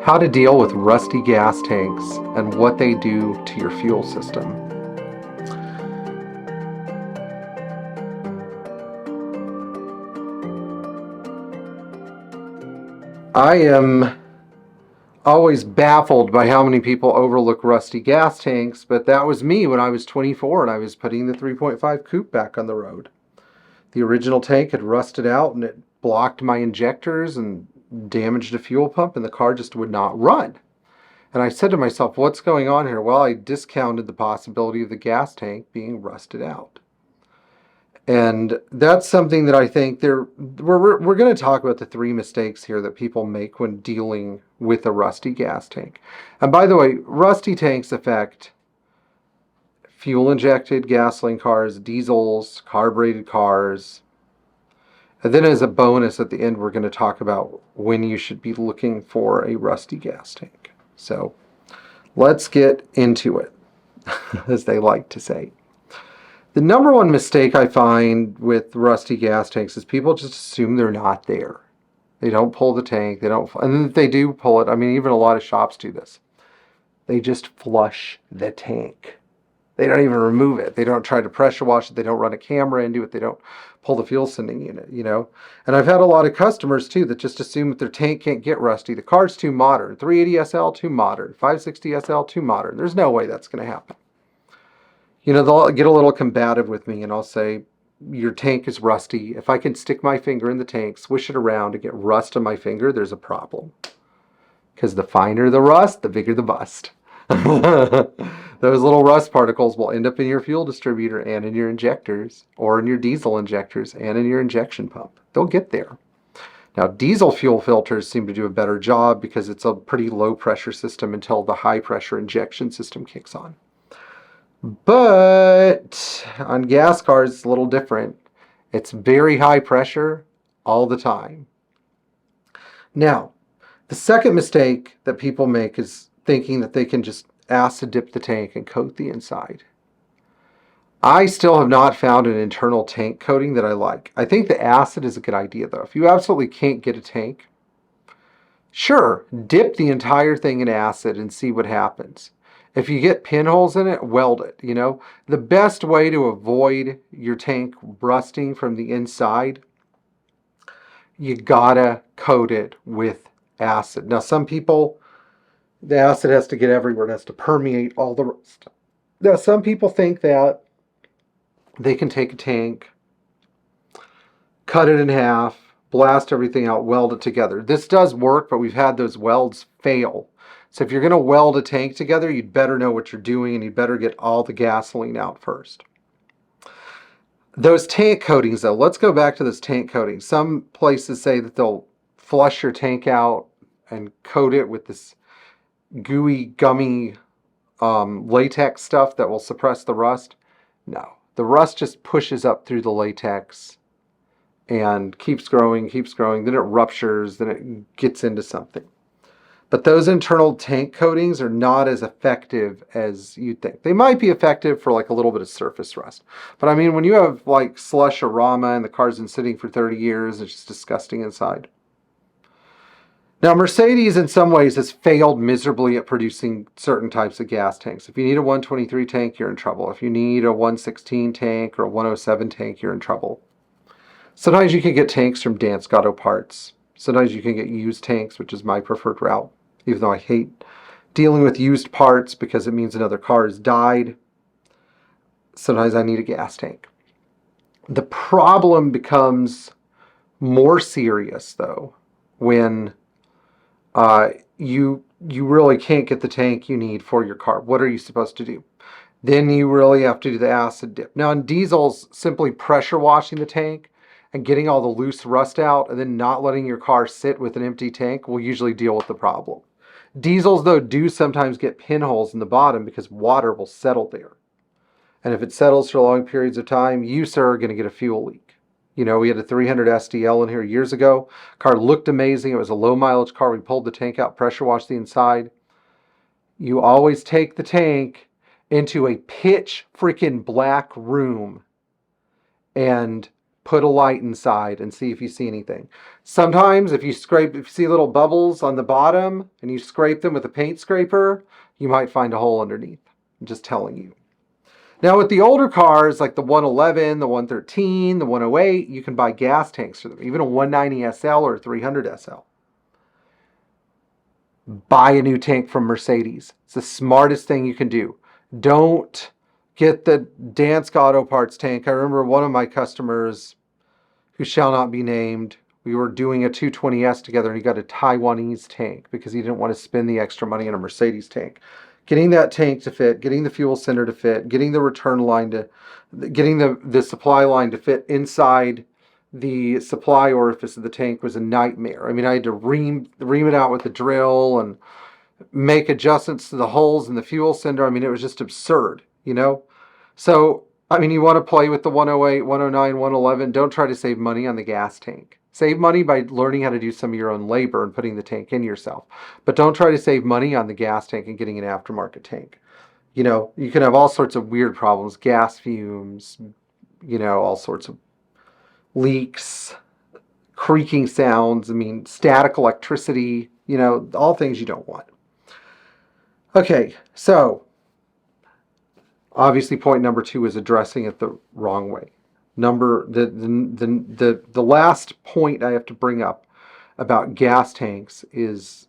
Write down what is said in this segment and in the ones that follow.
how to deal with rusty gas tanks and what they do to your fuel system. I am always baffled by how many people overlook rusty gas tanks, but that was me when I was 24 and I was putting the 3.5 coupe back on the road. The original tank had rusted out and it blocked my injectors and damaged a fuel pump, and the car just would not run. And I said to myself, what's going on here? Well, I discounted the possibility of the gas tank being rusted out. And that's something that I think we're going to talk about the 3 mistakes here that people make when dealing with a rusty gas tank. And by the way, rusty tanks affect fuel injected gasoline cars, diesels, carbureted cars. And then as a bonus at the end, we're going to talk about when you should be looking for a rusty gas tank. So let's get into it, as they like to say. The number one mistake I find with rusty gas tanks is people just assume they're not there. They don't pull the tank. And if they do pull it, I mean, even a lot of shops do this. They just flush the tank. They don't even remove it. They don't try to pressure wash it. They don't run a camera into it. They don't pull the fuel sending unit, And I've had a lot of customers, too, that just assume that their tank can't get rusty. The car's too modern. 380 SL, too modern. 560 SL, too modern. There's no way that's going to happen. They'll get a little combative with me, and I'll say, your tank is rusty. If I can stick my finger in the tank, swish it around, and get rust on my finger, there's a problem. Because the finer the rust, the bigger the bust. Those little rust particles will end up in your fuel distributor and in your injectors, or in your diesel injectors and in your injection pump. They'll get there. Now, diesel fuel filters seem to do a better job because it's a pretty low pressure system until the high pressure injection system kicks on. But on gas cars, it's a little different. It's very high pressure all the time. Now, the second mistake that people make is thinking that they can just acid dip the tank and coat the inside. I still have not found an internal tank coating that I like. I think the acid is a good idea, though. If you absolutely can't get a tank, sure, dip the entire thing in acid and see what happens. If you get pinholes in it, weld it, The best way to avoid your tank rusting from the inside, you gotta coat it with acid. Now, some people, the acid has to get everywhere. It has to permeate all the rust. Now, some people think that they can take a tank, cut it in half, blast everything out, weld it together. This does work, but we've had those welds fail. So if you're going to weld a tank together, you'd better know what you're doing, and you'd better get all the gasoline out first. Those tank coatings, though, let's go back to those tank coatings. Some places say that they'll flush your tank out and coat it with this gooey, gummy latex stuff that will suppress the rust. No, the rust just pushes up through the latex and keeps growing, then it ruptures, then it gets into something. But those internal tank coatings are not as effective as you'd think. They might be effective for like a little bit of surface rust. But I mean, when you have like slush aroma and the car's been sitting for 30 years, it's just disgusting inside. Now, Mercedes in some ways has failed miserably at producing certain types of gas tanks. If you need a 123 tank, you're in trouble. If you need a 116 tank or a 107 tank, you're in trouble. Sometimes you can get tanks from Dansk Auto Parts. Sometimes you can get used tanks, which is my preferred route, even though I hate dealing with used parts because it means another car has died. Sometimes I need a gas tank. The problem becomes more serious, though, when you really can't get the tank you need for your car. What are you supposed to do? Then you really have to do the acid dip. Now, in diesels, simply pressure washing the tank and getting all the loose rust out and then not letting your car sit with an empty tank will usually deal with the problem. Diesels, though, do sometimes get pinholes in the bottom because water will settle there. And if it settles for long periods of time, you, sir, are going to get a fuel leak. We had a 300 SDL in here years ago. Car looked amazing. It was a low mileage car. We pulled the tank out, pressure washed the inside. You always take the tank into a pitch freaking black room and put a light inside and see if you see anything. Sometimes if you see little bubbles on the bottom and you scrape them with a paint scraper, you might find a hole underneath. I'm just telling you. Now with the older cars like the 111, the 113, the 108, you can buy gas tanks for them, even a 190 SL or a 300 SL. Buy a new tank from Mercedes. It's the smartest thing you can do. Don't get the Dansk Auto Parts tank. I remember one of my customers, who shall not be named, we were doing a 220S together and he got a Taiwanese tank because he didn't want to spend the extra money on a Mercedes tank. Getting that tank to fit, getting the fuel center to fit, getting the return line to, getting the supply line to fit inside the supply orifice of the tank was a nightmare. I mean, I had to ream it out with the drill and make adjustments to the holes in the fuel cylinder. I mean, it was just absurd, you know? So, I mean, you want to play with the 108, 109, 111. Don't try to save money on the gas tank. Save money by learning how to do some of your own labor and putting the tank in yourself. But don't try to save money on the gas tank and getting an aftermarket tank. You know, you can have all sorts of weird problems, gas fumes, you know, all sorts of leaks, creaking sounds, I mean, static electricity, you know, all things you don't want. Okay, so obviously point number 2 is addressing it the wrong way. The last point I have to bring up about gas tanks is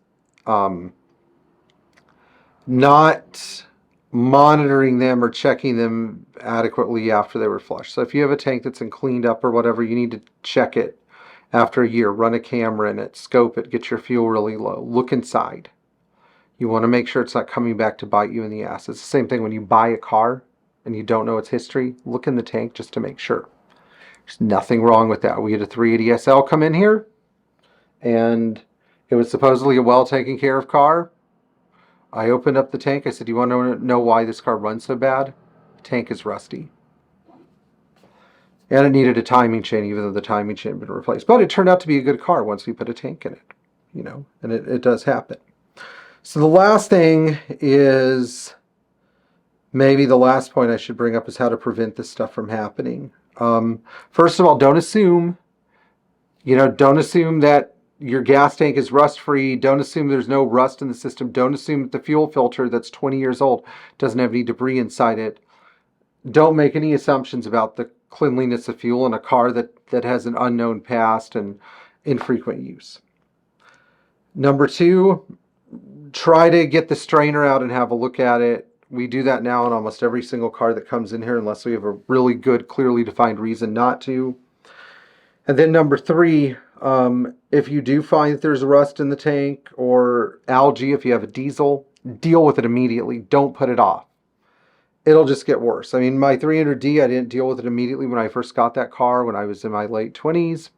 not monitoring them or checking them adequately after they were flushed. So if you have a tank that's been cleaned up or whatever, you need to check it after a year. Run a camera in it, scope it, get your fuel really low. Look inside. You want to make sure it's not coming back to bite you in the ass. It's the same thing when you buy a car and you don't know its history. Look in the tank just to make sure. There's nothing wrong with that. We had a 380 SL come in here, and it was supposedly a well taken care of car. I opened up the tank. I said, "Do you want to know why this car runs so bad?" The tank is rusty. And it needed a timing chain, even though the timing chain had been replaced. But it turned out to be a good car once we put a tank in it, you know, and it does happen. So the last thing is, maybe the last point I should bring up is how to prevent this stuff from happening. First of all, don't assume that your gas tank is rust-free. Don't assume there's no rust in the system. Don't assume that the fuel filter that's 20 years old doesn't have any debris inside it. Don't make any assumptions about the cleanliness of fuel in a car that has an unknown past and infrequent use. Number 2, try to get the strainer out and have a look at it. We do that now in almost every single car that comes in here unless we have a really good, clearly defined reason not to. And then number 3, if you do find that there's rust in the tank or algae, if you have a diesel, deal with it immediately. Don't put it off. It'll just get worse. I mean, my 300D, I didn't deal with it immediately when I first got that car when I was in my late 20s.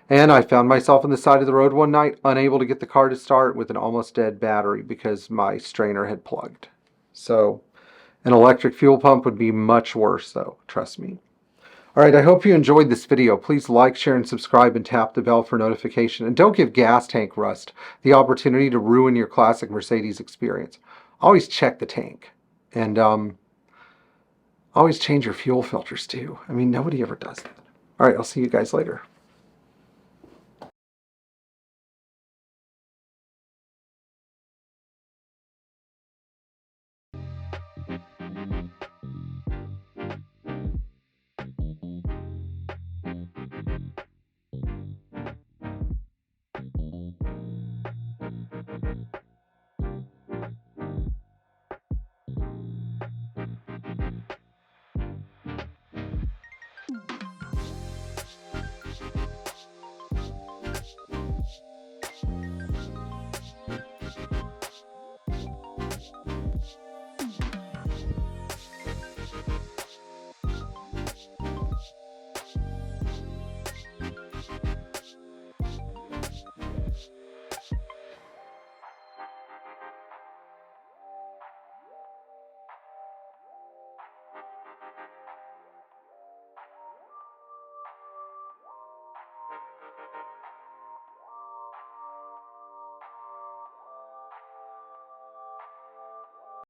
And I found myself on the side of the road one night, unable to get the car to start with an almost dead battery because my strainer had plugged. So an electric fuel pump would be much worse though, trust me. Alright, I hope you enjoyed this video. Please like, share, and subscribe and tap the bell for notification. And don't give gas tank rust the opportunity to ruin your classic Mercedes experience. Always check the tank. And always change your fuel filters too. I mean, nobody ever does that. Alright, I'll see you guys later.